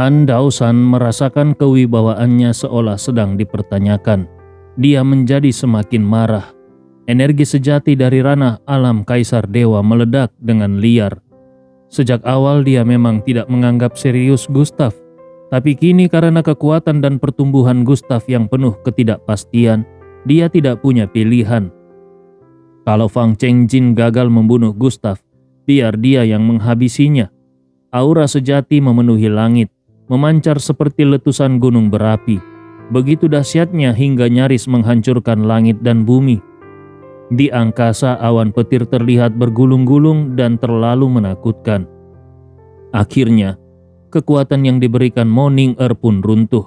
Han Daosan merasakan kewibawaannya seolah sedang dipertanyakan. Dia menjadi semakin marah. Energi sejati dari ranah alam Kaisar Dewa meledak dengan liar. Sejak awal dia memang tidak menganggap serius Gustav, tapi kini karena kekuatan dan pertumbuhan Gustav yang penuh ketidakpastian, dia tidak punya pilihan. Kalau Fang Chengjin gagal membunuh Gustav, biar dia yang menghabisinya. Aura sejati memenuhi langit, memancar seperti letusan gunung berapi. Begitu dahsyatnya hingga nyaris menghancurkan langit dan bumi. Di angkasa awan petir terlihat bergulung-gulung dan terlalu menakutkan. Akhirnya, kekuatan yang diberikan Mo Ning-er pun runtuh.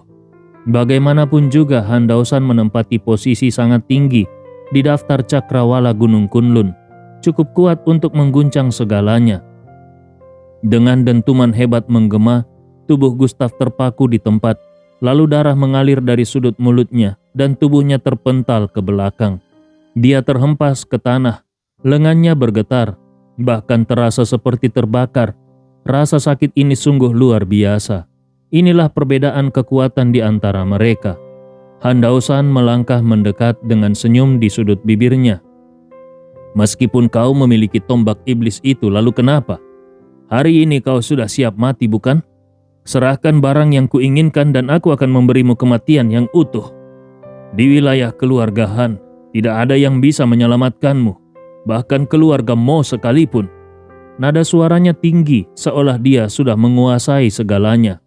Bagaimanapun juga Han Daosan menempati posisi sangat tinggi di daftar cakrawala Gunung Kunlun, cukup kuat untuk mengguncang segalanya. Dengan dentuman hebat menggema, tubuh Gustav terpaku di tempat, lalu darah mengalir dari sudut mulutnya dan tubuhnya terpental ke belakang. Dia terhempas ke tanah, lengannya bergetar, bahkan terasa seperti terbakar. Rasa sakit ini sungguh luar biasa. Inilah perbedaan kekuatan di antara mereka. Han Daosan melangkah mendekat dengan senyum di sudut bibirnya. Meskipun kau memiliki tombak iblis itu, lalu kenapa? Hari ini kau sudah siap mati, bukan? Serahkan barang yang kuinginkan dan aku akan memberimu kematian yang utuh. Di wilayah keluarga Han, tidak ada yang bisa menyelamatkanmu, bahkan keluarga Mo sekalipun. Nada suaranya tinggi, seolah dia sudah menguasai segalanya.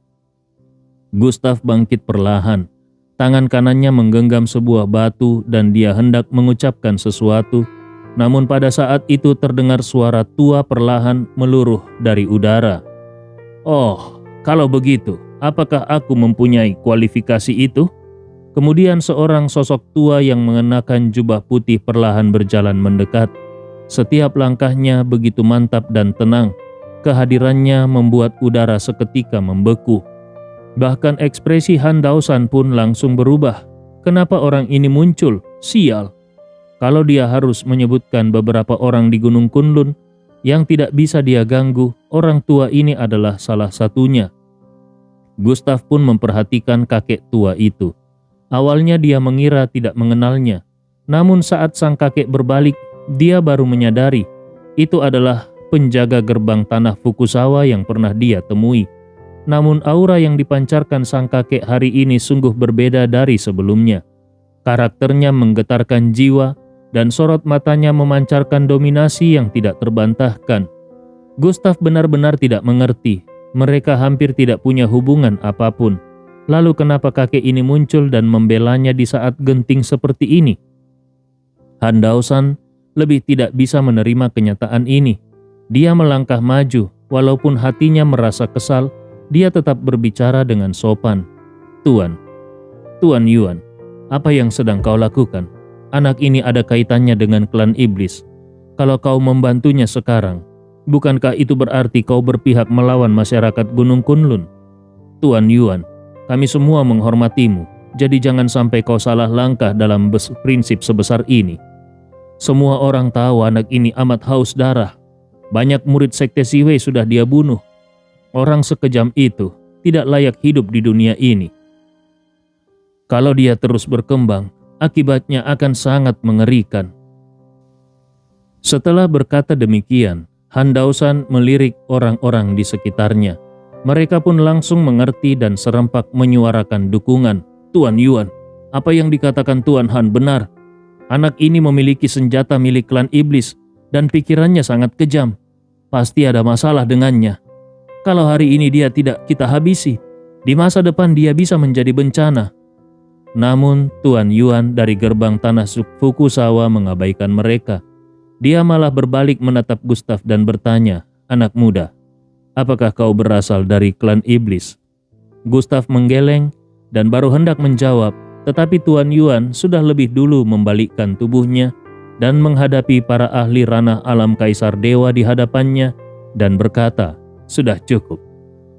Gustav bangkit perlahan. Tangan kanannya menggenggam sebuah batu dan dia hendak mengucapkan sesuatu. Namun pada saat itu terdengar suara tua perlahan meluruh dari udara. Oh, kalau begitu, apakah aku mempunyai kualifikasi itu? Kemudian seorang sosok tua yang mengenakan jubah putih perlahan berjalan mendekat. Setiap langkahnya begitu mantap dan tenang. Kehadirannya membuat udara seketika membeku. Bahkan ekspresi Han Daosan pun langsung berubah. Kenapa orang ini muncul? Sial. Kalau dia harus menyebutkan beberapa orang di Gunung Kunlun yang tidak bisa dia ganggu, orang tua ini adalah salah satunya. Gustav pun memperhatikan kakek tua itu. Awalnya dia mengira tidak mengenalnya, namun saat sang kakek berbalik, dia baru menyadari itu adalah penjaga gerbang tanah Fukusawa yang pernah dia temui. Namun aura yang dipancarkan sang kakek hari ini sungguh berbeda dari sebelumnya. Karakternya menggetarkan jiwa dan sorot matanya memancarkan dominasi yang tidak terbantahkan. Gustav benar-benar tidak mengerti, mereka hampir tidak punya hubungan apapun. Lalu kenapa kakek ini muncul dan membelanya di saat genting seperti ini? Han Daosan lebih tidak bisa menerima kenyataan ini. Dia melangkah maju, walaupun hatinya merasa kesal, dia tetap berbicara dengan sopan. Tuan Yuan, apa yang sedang kau lakukan? Anak ini ada kaitannya dengan klan iblis. Kalau kau membantunya sekarang, bukankah itu berarti kau berpihak melawan masyarakat Gunung Kunlun? Tuan Yuan, kami semua menghormatimu, jadi jangan sampai kau salah langkah dalam prinsip sebesar ini. Semua orang tahu anak ini amat haus darah. Banyak murid sekte Siwei sudah dia bunuh. Orang sekejam itu tidak layak hidup di dunia ini. Kalau dia terus berkembang, akibatnya akan sangat mengerikan. Setelah berkata demikian, Han Daosan melirik orang-orang di sekitarnya. Mereka pun langsung mengerti dan serempak menyuarakan dukungan. Tuan Yuan, apa yang dikatakan Tuan Han benar. Anak ini memiliki senjata milik klan iblis dan pikirannya sangat kejam. Pasti ada masalah dengannya. Kalau hari ini dia tidak kita habisi, di masa depan dia bisa menjadi bencana. Namun Tuan Yuan dari gerbang tanah Fukusawa mengabaikan mereka. Dia malah berbalik menatap Gustav dan bertanya, anak muda, apakah kau berasal dari klan iblis? Gustav menggeleng dan baru hendak menjawab, tetapi Tuan Yuan sudah lebih dulu membalikkan tubuhnya dan menghadapi para ahli ranah alam Kaisar Dewa di hadapannya dan berkata, sudah cukup.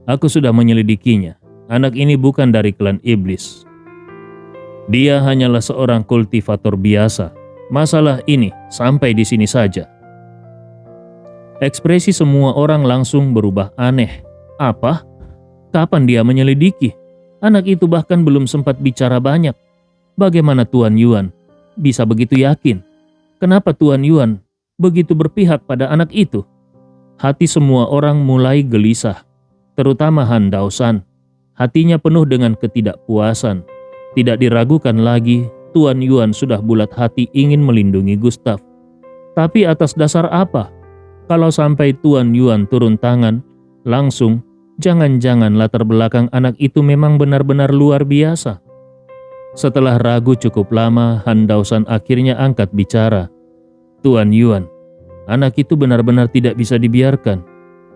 Aku sudah menyelidikinya. Anak ini bukan dari klan iblis. Dia hanyalah seorang kultivator biasa. Masalah ini sampai di sini saja. Ekspresi semua orang langsung berubah aneh. Apa? Kapan dia menyelidiki? Anak itu bahkan belum sempat bicara banyak. Bagaimana Tuan Yuan bisa begitu yakin? Kenapa Tuan Yuan begitu berpihak pada anak itu? Hati semua orang mulai gelisah, terutama Han Daoshan. Hatinya penuh dengan ketidakpuasan. Tidak diragukan lagi, Tuan Yuan sudah bulat hati ingin melindungi Gustaf. Tapi atas dasar apa? Kalau sampai Tuan Yuan turun tangan, langsung, jangan-jangan latar belakang anak itu memang benar-benar luar biasa. Setelah ragu cukup lama, Han Daoshan akhirnya angkat bicara. Tuan Yuan, anak itu benar-benar tidak bisa dibiarkan.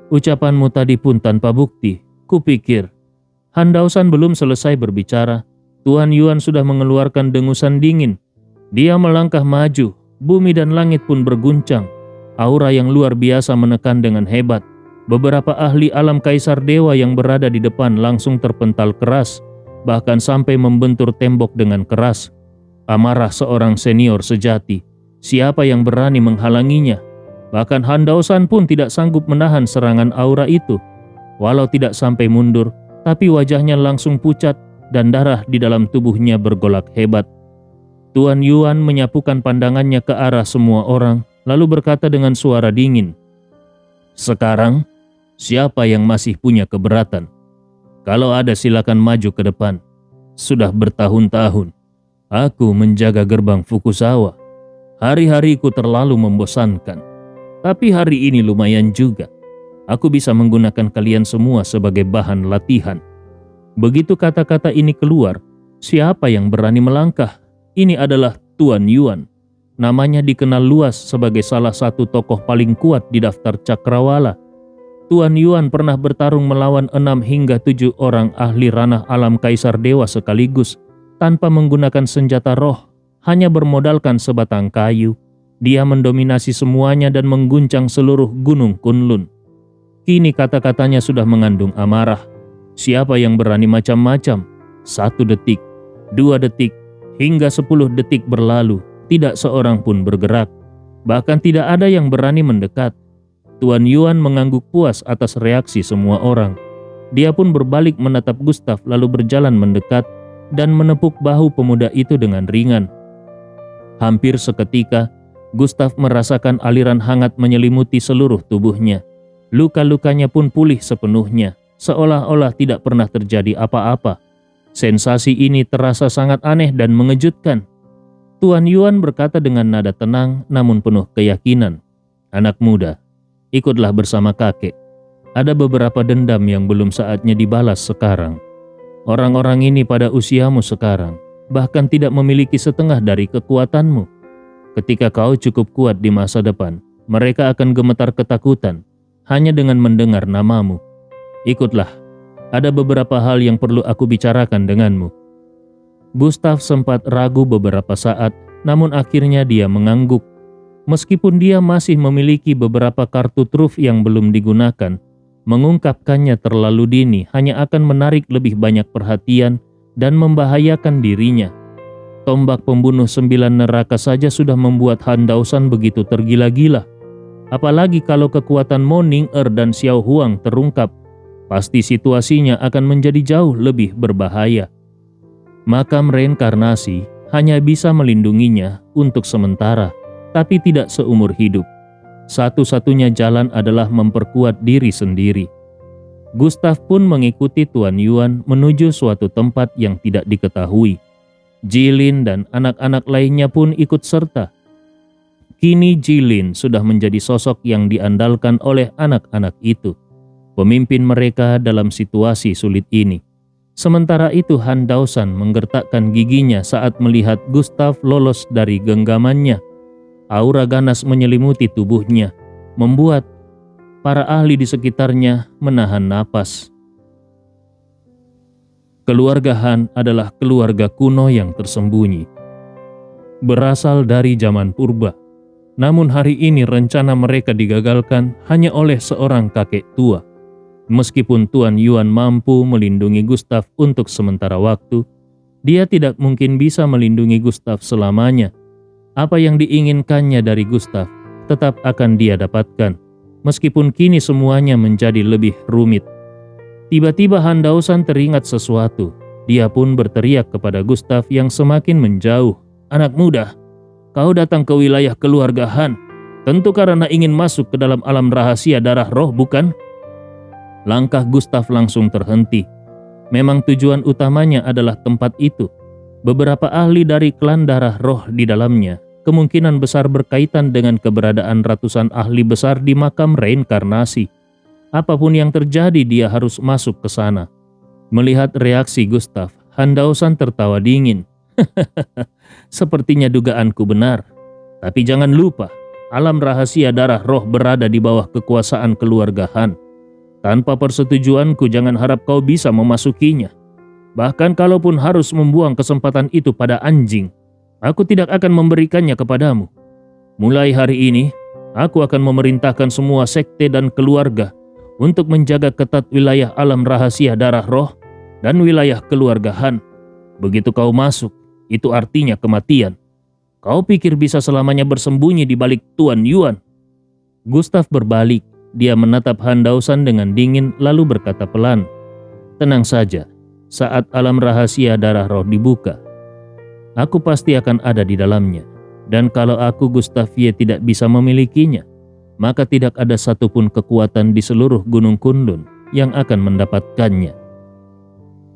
Ucapanmu tadi pun tanpa bukti. Kupikir. Han Daoshan belum selesai berbicara. Tuan Yuan sudah mengeluarkan dengusan dingin. Dia melangkah maju. Bumi dan langit pun berguncang. Aura yang luar biasa menekan dengan hebat. Beberapa ahli alam kaisar dewa yang berada di depan langsung terpental keras, bahkan sampai membentur tembok dengan keras. Amarah seorang senior sejati. Siapa yang berani menghalanginya? Bahkan Han Daoshan pun tidak sanggup menahan serangan aura itu. Walau tidak sampai mundur, tapi wajahnya langsung pucat dan darah di dalam tubuhnya bergolak hebat. Tuan Yuan menyapukan pandangannya ke arah semua orang, lalu berkata dengan suara dingin, "Sekarang, siapa yang masih punya keberatan? Kalau ada silakan maju ke depan. Sudah bertahun-tahun, aku menjaga gerbang Fukuzawa. Hari-hariku terlalu membosankan. Tapi hari ini lumayan juga. Aku bisa menggunakan kalian semua sebagai bahan latihan." Begitu kata-kata ini keluar, siapa yang berani melangkah? Ini adalah Tuan Yuan. Namanya dikenal luas sebagai salah satu tokoh paling kuat di daftar cakrawala. Tuan Yuan pernah bertarung melawan 6 hingga 7 orang ahli ranah alam kaisar dewa sekaligus, tanpa menggunakan senjata roh, hanya bermodalkan sebatang kayu. Dia mendominasi semuanya dan mengguncang seluruh gunung Kunlun. Kini kata-katanya sudah mengandung amarah. Siapa yang berani macam-macam? 1 detik, 2 detik, hingga 10 detik berlalu, tidak seorang pun bergerak. Bahkan tidak ada yang berani mendekat. Tuan Yuan mengangguk puas atas reaksi semua orang. Dia pun berbalik menatap Gustaf lalu berjalan mendekat dan menepuk bahu pemuda itu dengan ringan. Hampir seketika, Gustaf merasakan aliran hangat menyelimuti seluruh tubuhnya. Luka-lukanya pun pulih sepenuhnya, seolah-olah tidak pernah terjadi apa-apa. Sensasi ini terasa sangat aneh dan mengejutkan. Tuan Yuan berkata dengan nada tenang namun penuh keyakinan, "Anak muda, ikutlah bersama kakek. Ada beberapa dendam yang belum saatnya dibalas sekarang. Orang-orang ini pada usiamu sekarang, bahkan tidak memiliki setengah dari kekuatanmu. Ketika kau cukup kuat di masa depan, mereka akan gemetar ketakutan hanya dengan mendengar namamu. Ikutlah, ada beberapa hal yang perlu aku bicarakan denganmu." Gustaf sempat ragu beberapa saat, namun akhirnya dia mengangguk. Meskipun dia masih memiliki beberapa kartu truf yang belum digunakan, mengungkapkannya terlalu dini hanya akan menarik lebih banyak perhatian dan membahayakan dirinya. Tombak pembunuh 9 neraka saja sudah membuat Han Daoshan begitu tergila-gila. Apalagi kalau kekuatan Mo Ning-er dan Xiao Huang terungkap, pasti situasinya akan menjadi jauh lebih berbahaya. Makam reinkarnasi hanya bisa melindunginya untuk sementara, tapi tidak seumur hidup. Satu-satunya jalan adalah memperkuat diri sendiri. Gustaf pun mengikuti Tuan Yuan menuju suatu tempat yang tidak diketahui. Jilin dan anak-anak lainnya pun ikut serta. Kini Jilin sudah menjadi sosok yang diandalkan oleh anak-anak itu, pemimpin mereka dalam situasi sulit ini. Sementara itu Han Daoshan menggertakkan giginya saat melihat Gustaf lolos dari genggamannya. Aura ganas menyelimuti tubuhnya, membuat para ahli di sekitarnya menahan napas. Keluarga Han adalah keluarga kuno yang tersembunyi. Berasal dari zaman purba. Namun hari ini rencana mereka digagalkan hanya oleh seorang kakek tua. Meskipun Tuan Yuan mampu melindungi Gustaf untuk sementara waktu, dia tidak mungkin bisa melindungi Gustaf selamanya. Apa yang diinginkannya dari Gustaf tetap akan dia dapatkan, meskipun kini semuanya menjadi lebih rumit. Tiba-tiba Handausan teringat sesuatu. Dia pun berteriak kepada Gustaf yang semakin menjauh. "Anak muda, kau datang ke wilayah keluarga Han. Tentu karena ingin masuk ke dalam alam rahasia darah roh, bukan?" Langkah Gustaf langsung terhenti. Memang tujuan utamanya adalah tempat itu. Beberapa ahli dari klan darah roh di dalamnya kemungkinan besar berkaitan dengan keberadaan ratusan ahli besar di makam reinkarnasi. Apapun yang terjadi, dia harus masuk ke sana. Melihat reaksi Gustaf, Handausan tertawa dingin. "Sepertinya dugaanku benar. Tapi jangan lupa, alam rahasia darah roh berada di bawah kekuasaan keluarga Han. Tanpa persetujuanku jangan harap kau bisa memasukinya. Bahkan kalaupun harus membuang kesempatan itu pada anjing, aku tidak akan memberikannya kepadamu. Mulai hari ini, aku akan memerintahkan semua sekte dan keluarga untuk menjaga ketat wilayah alam rahasia darah roh dan wilayah keluarga Han. Begitu kau masuk, itu artinya kematian. Kau pikir bisa selamanya bersembunyi di balik Tuan Yuan?" Gustaf berbalik. Dia menatap Handausan dengan dingin lalu berkata pelan, "Tenang saja, saat alam rahasia darah roh dibuka, aku pasti akan ada di dalamnya. Dan kalau aku Gustavie tidak bisa memilikinya, maka tidak ada satupun kekuatan di seluruh Gunung Kunlun yang akan mendapatkannya."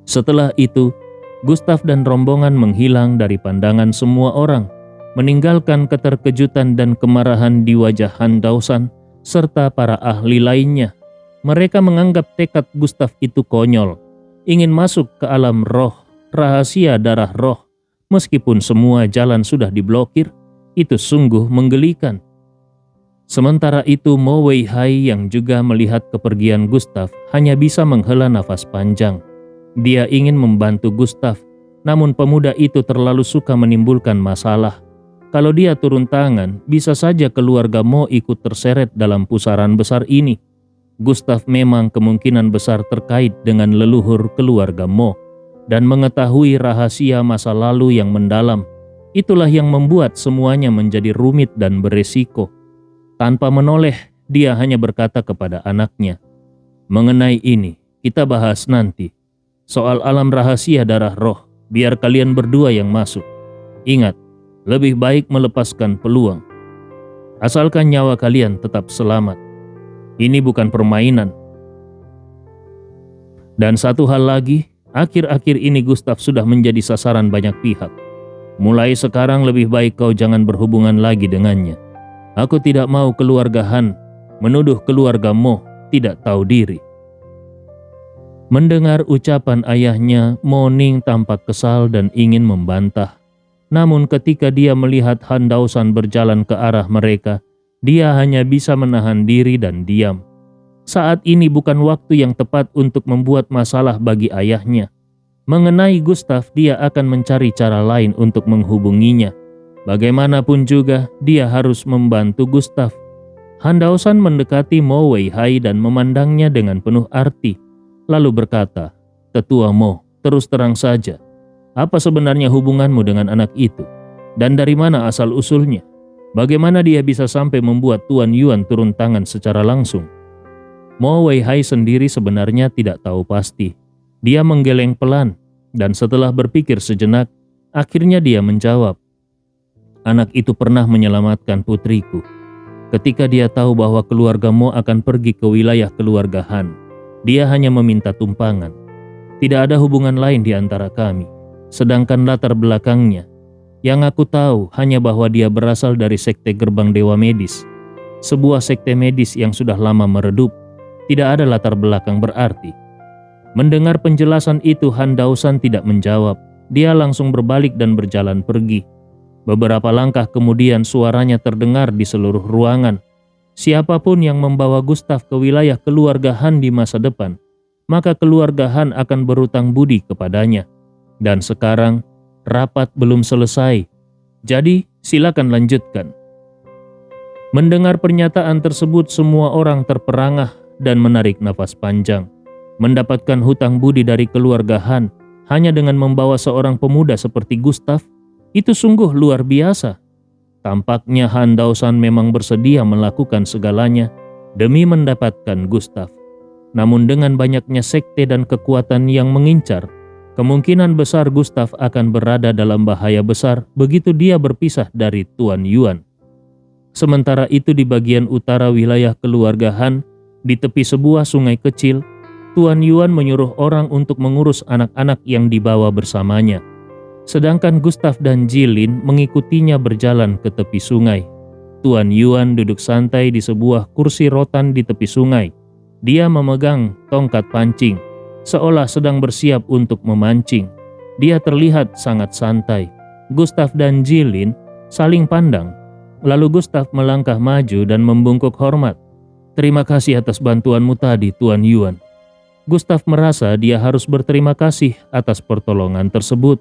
Setelah itu, Gustaf dan rombongan menghilang dari pandangan semua orang, meninggalkan keterkejutan dan kemarahan di wajah Handausan serta para ahli lainnya. Mereka menganggap tekad Gustaf itu konyol, ingin masuk ke alam roh, rahasia darah roh, meskipun semua jalan sudah diblokir. Itu sungguh menggelikan. Sementara itu Mo Weihai yang juga melihat kepergian Gustaf hanya bisa menghela nafas panjang. Dia ingin membantu Gustaf, namun pemuda itu terlalu suka menimbulkan masalah. Kalau dia turun tangan, bisa saja keluarga Mo ikut terseret dalam pusaran besar ini. Gustaf memang kemungkinan besar terkait dengan leluhur keluarga Mo dan mengetahui rahasia masa lalu yang mendalam. Itulah yang membuat semuanya menjadi rumit dan beresiko. Tanpa menoleh, dia hanya berkata kepada anaknya, "Mengenai ini, kita bahas nanti. Soal alam rahasia darah roh, biar kalian berdua yang masuk. Ingat, lebih baik melepaskan peluang. Asalkan nyawa kalian tetap selamat. Ini bukan permainan." Dan satu hal lagi, akhir-akhir ini Gustaf sudah menjadi sasaran banyak pihak. Mulai sekarang lebih baik kau jangan berhubungan lagi dengannya. Aku tidak mau keluarga Han menuduh keluarga Mo tidak tahu diri. Mendengar ucapan ayahnya, Mo Ning tampak kesal dan ingin membantah. Namun ketika dia melihat Handausan berjalan ke arah mereka, dia hanya bisa menahan diri dan diam. Saat ini bukan waktu yang tepat untuk membuat masalah bagi ayahnya. Mengenai Gustaf, dia akan mencari cara lain untuk menghubunginya. Bagaimanapun juga, dia harus membantu Gustaf. Handausan mendekati Mo Weihai dan memandangnya dengan penuh arti, lalu berkata, "Tetua Mo, terus terang saja, apa sebenarnya hubunganmu dengan anak itu? Dan dari mana asal-usulnya? Bagaimana dia bisa sampai membuat Tuan Yuan turun tangan secara langsung?" Mo Weihai sendiri sebenarnya tidak tahu pasti. Dia menggeleng pelan, dan setelah berpikir sejenak, akhirnya dia menjawab, "Anak itu pernah menyelamatkan putriku. Ketika dia tahu bahwa keluarga Mo akan pergi ke wilayah keluarga Han, dia hanya meminta tumpangan. Tidak ada hubungan lain di antara kami. Sedangkan latar belakangnya, yang aku tahu hanya bahwa dia berasal dari sekte Gerbang Dewa Medis. Sebuah sekte medis yang sudah lama meredup. Tidak ada latar belakang berarti." Mendengar penjelasan itu, Handausan tidak menjawab. Dia langsung berbalik dan berjalan pergi. Beberapa langkah kemudian suaranya terdengar di seluruh ruangan. Siapapun yang membawa Gustaf ke wilayah keluarga Han di masa depan, maka keluarga Han akan berutang budi kepadanya. Dan sekarang, rapat belum selesai. Jadi, silakan lanjutkan. Mendengar pernyataan tersebut, semua orang terperangah dan menarik nafas panjang. Mendapatkan hutang budi dari keluarga Han hanya dengan membawa seorang pemuda seperti Gustaf, itu sungguh luar biasa. Tampaknya Handausan memang bersedia melakukan segalanya demi mendapatkan Gustaf. Namun dengan banyaknya sekte dan kekuatan yang mengincar, kemungkinan besar Gustav akan berada dalam bahaya besar begitu dia berpisah dari Tuan Yuan. Sementara itu di bagian utara wilayah keluarga Han, di tepi sebuah sungai kecil, Tuan Yuan menyuruh orang untuk mengurus anak-anak yang dibawa bersamanya. Sedangkan Gustav dan Jilin mengikutinya berjalan ke tepi sungai. Tuan Yuan duduk santai di sebuah kursi rotan di tepi sungai. Dia memegang tongkat pancing, seolah sedang bersiap untuk memancing. Dia terlihat sangat santai. Gustav dan Jilin saling pandang. Lalu Gustav melangkah maju dan membungkuk hormat. "Terima kasih atas bantuanmu tadi, Tuan Yuan." Gustav merasa dia harus berterima kasih atas pertolongan tersebut.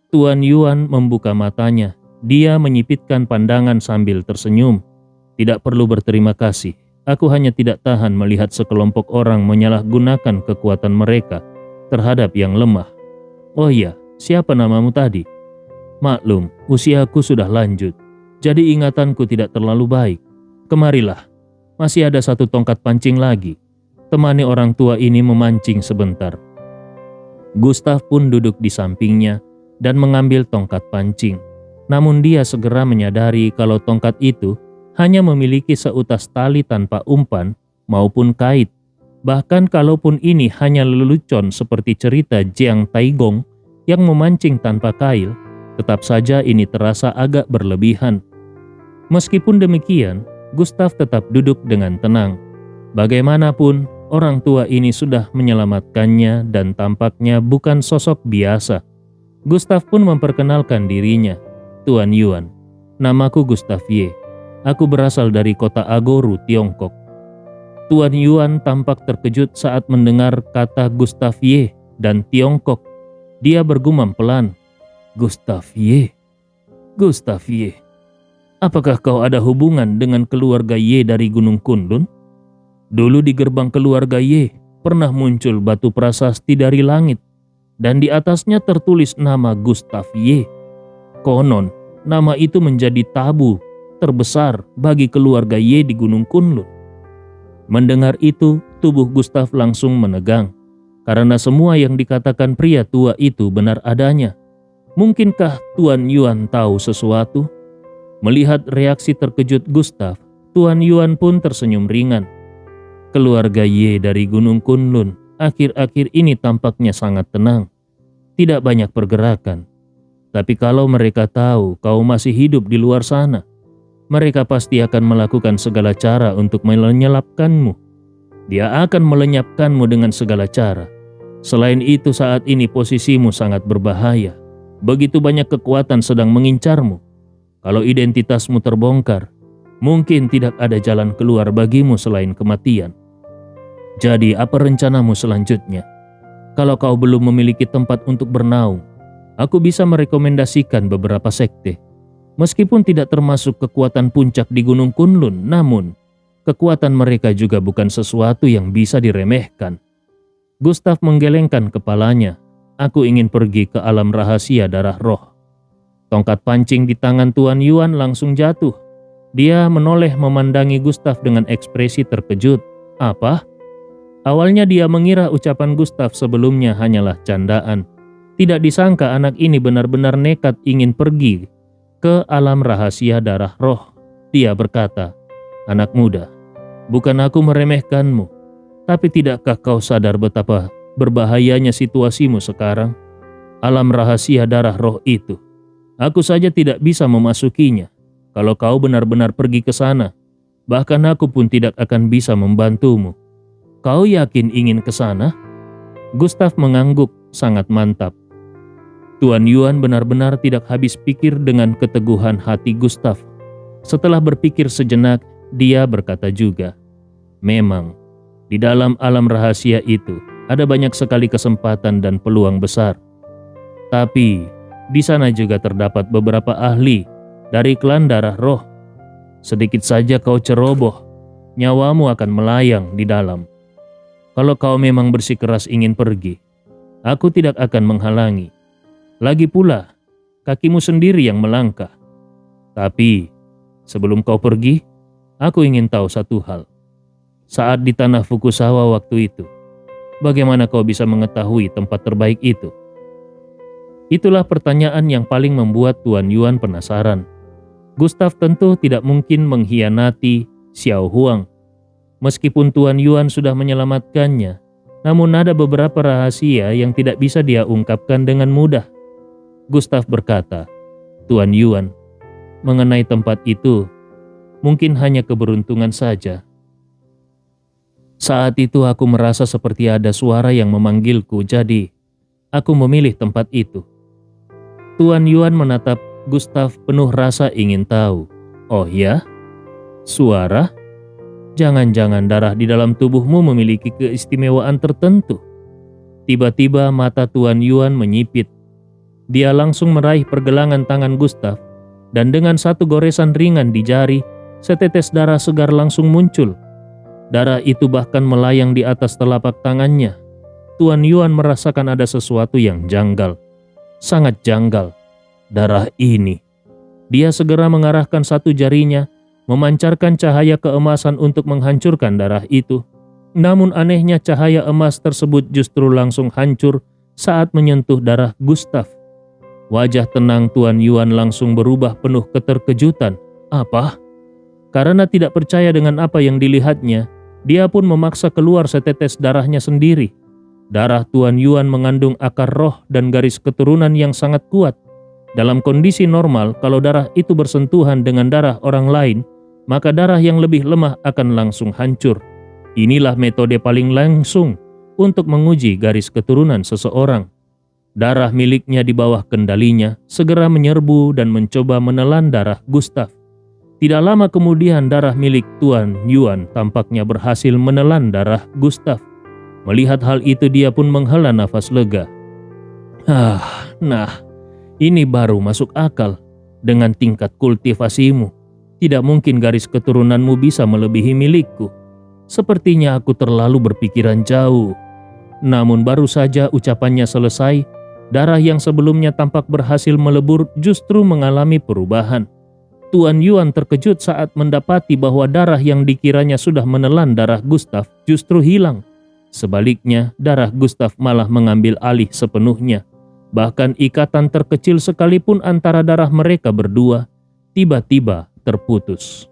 Tuan Yuan membuka matanya. Dia menyipitkan pandangan sambil tersenyum. "Tidak perlu berterima kasih. Aku hanya tidak tahan melihat sekelompok orang menyalahgunakan kekuatan mereka terhadap yang lemah." "Oh iya, siapa namamu tadi?" "Maklum, usiaku sudah lanjut. Jadi ingatanku tidak terlalu baik. Kemarilah, masih ada satu tongkat pancing lagi. Temani orang tua ini memancing sebentar." Gustav pun duduk di sampingnya dan mengambil tongkat pancing. Namun dia segera menyadari kalau tongkat itu hanya memiliki seutas tali tanpa umpan maupun kait. Bahkan kalaupun ini hanya lelucon seperti cerita Jiang Taigong yang memancing tanpa kail, tetap saja ini terasa agak berlebihan. Meskipun demikian, Gustav tetap duduk dengan tenang. Bagaimanapun, orang tua ini sudah menyelamatkannya dan tampaknya bukan sosok biasa. Gustav pun memperkenalkan dirinya. "Tuan Yuan, namaku Gustav Ye. Aku berasal dari kota Agoru, Tiongkok." Tuan Yuan tampak terkejut saat mendengar kata Gustav Ye dan Tiongkok. Dia bergumam pelan, "Gustav Ye? Gustav Ye? Apakah kau ada hubungan dengan keluarga Ye dari Gunung Kunlun? Dulu di gerbang keluarga Ye pernah muncul batu prasasti dari langit dan di atasnya tertulis nama Gustav Ye. Konon, nama itu menjadi tabu terbesar bagi keluarga Ye di Gunung Kunlun." Mendengar itu, tubuh Gustav langsung menegang karena semua yang dikatakan pria tua itu benar adanya. Mungkinkah Tuan Yuan tahu sesuatu? Melihat reaksi terkejut Gustav, Tuan Yuan pun tersenyum ringan. "Keluarga Ye dari Gunung Kunlun akhir-akhir ini tampaknya sangat tenang. Tidak banyak pergerakan. Tapi kalau mereka tahu kau masih hidup di luar sana, mereka pasti akan melakukan segala cara untuk menyelapkanmu. Dia akan melenyapkanmu dengan segala cara. Selain itu, saat ini posisimu sangat berbahaya. Begitu banyak kekuatan sedang mengincarmu. Kalau identitasmu terbongkar, mungkin tidak ada jalan keluar bagimu selain kematian. Jadi apa rencanamu selanjutnya? Kalau kau belum memiliki tempat untuk bernaung, aku bisa merekomendasikan beberapa sekte. Meskipun tidak termasuk kekuatan puncak di Gunung Kunlun, namun kekuatan mereka juga bukan sesuatu yang bisa diremehkan." Gustav menggelengkan kepalanya. "Aku ingin pergi ke alam rahasia darah roh." Tongkat pancing di tangan Tuan Yuan langsung jatuh. Dia menoleh memandangi Gustav dengan ekspresi terkejut. "Apa?" Awalnya dia mengira ucapan Gustav sebelumnya hanyalah candaan. Tidak disangka anak ini benar-benar nekat ingin pergi ke alam rahasia darah roh. Dia berkata, "Anak muda, bukan aku meremehkanmu, tapi tidakkah kau sadar betapa berbahayanya situasimu sekarang? Alam rahasia darah roh itu, aku saja tidak bisa memasukinya. Kalau kau benar-benar pergi ke sana, bahkan aku pun tidak akan bisa membantumu. Kau yakin ingin ke sana?" Gustav mengangguk sangat mantap. Tuan Yuan benar-benar tidak habis pikir dengan keteguhan hati Gustav. Setelah berpikir sejenak, dia berkata juga, "Memang, di dalam alam rahasia itu ada banyak sekali kesempatan dan peluang besar. Tapi di sana juga terdapat beberapa ahli dari klan darah roh. Sedikit saja kau ceroboh, nyawamu akan melayang di dalam. Kalau kau memang bersikeras ingin pergi, aku tidak akan menghalangi. Lagi pula, kakimu sendiri yang melangkah. Tapi sebelum kau pergi, aku ingin tahu satu hal. saat di tanah Fukusawa waktu itu. Bagaimana kau bisa mengetahui tempat terbaik itu? Itulah pertanyaan yang paling membuat Tuan Yuan penasaran. Gustav tentu tidak mungkin mengkhianati Xiao Huang. Meskipun Tuan Yuan sudah menyelamatkannya, namun ada beberapa rahasia yang tidak bisa dia ungkapkan dengan mudah. Gustav berkata, "Tuan Yuan, mengenai tempat itu, mungkin hanya keberuntungan saja. Saat itu aku merasa seperti ada suara yang memanggilku, jadi aku memilih tempat itu." Tuan Yuan menatap Gustav penuh rasa ingin tahu. "Oh ya? Suara? Jangan-jangan darah di dalam tubuhmu memiliki keistimewaan tertentu?" Tiba-tiba mata Tuan Yuan menyipit. Dia langsung meraih pergelangan tangan Gustav, dan dengan satu goresan ringan di jari, setetes darah segar langsung muncul. Darah itu bahkan melayang di atas telapak tangannya. Tuan Yuan merasakan ada sesuatu yang janggal. Sangat janggal. Darah ini. Dia segera mengarahkan satu jarinya, memancarkan cahaya keemasan untuk menghancurkan darah itu. Namun anehnya cahaya emas tersebut justru langsung hancur saat menyentuh darah Gustav. Wajah tenang Tuan Yuan langsung berubah penuh keterkejutan. Apa? Karena tidak percaya dengan apa yang dilihatnya, dia pun memaksa keluar setetes darahnya sendiri. Darah Tuan Yuan mengandung akar roh dan garis keturunan yang sangat kuat. Dalam kondisi normal, kalau darah itu bersentuhan dengan darah orang lain, maka darah yang lebih lemah akan langsung hancur. Inilah metode paling langsung untuk menguji garis keturunan seseorang. Darah miliknya di bawah kendalinya segera menyerbu dan mencoba menelan darah Gustav. Tidak lama kemudian darah milik Tuan Yuan tampaknya berhasil menelan darah Gustav. Melihat hal itu dia pun menghela nafas lega. Nah, ini baru masuk akal. Dengan tingkat kultivasimu, tidak mungkin garis keturunanmu bisa melebihi milikku. Sepertinya aku terlalu berpikiran jauh. Namun baru saja ucapannya selesai, darah yang sebelumnya tampak berhasil melebur justru mengalami perubahan. Tuan Yuan terkejut saat mendapati bahwa darah yang dikiranya sudah menelan darah Gustav justru hilang. Sebaliknya, darah Gustav malah mengambil alih sepenuhnya. Bahkan ikatan terkecil sekalipun antara darah mereka berdua tiba-tiba terputus.